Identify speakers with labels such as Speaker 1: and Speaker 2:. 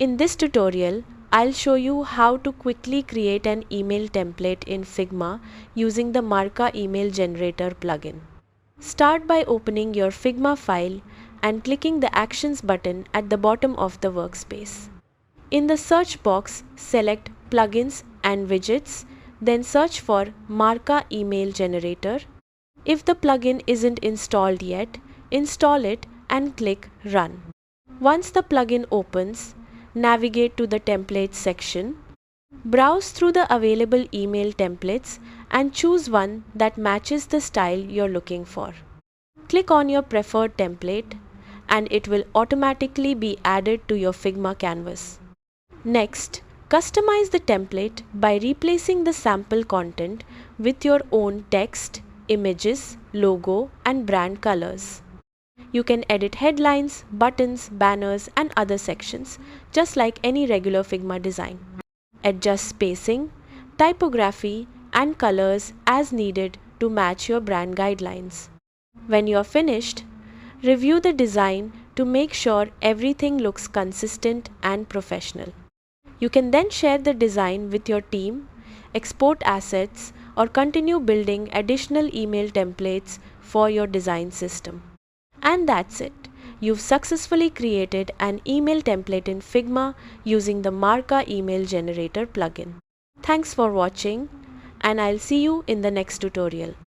Speaker 1: In this tutorial, I'll show you how to quickly create an email template in Figma using the Marka email generator plugin. Start by opening your Figma file and clicking the Actions button at the bottom of the workspace. In the search box, select Plugins and Widgets, then search for Marka email generator. If the plugin isn't installed yet, install it and click Run. Once the plugin opens, navigate to the Templates section. Browse through the available email templates and choose one that matches the style you're looking for. Click on your preferred template and it will automatically be added to your Figma canvas. Next, customize the template by replacing the sample content with your own text, images, logo, and brand colors. You can edit headlines, buttons, banners, and other sections, just like any regular Figma design. Adjust spacing, typography, and colors as needed to match your brand guidelines. When you're finished, review the design to make sure everything looks consistent and professional. You can then share the design with your team, export assets, or continue building additional email templates for your design system. And that's it. You've successfully created an email template in Figma using the Marka email generator plugin. Thanks for watching, and I'll see you in the next tutorial.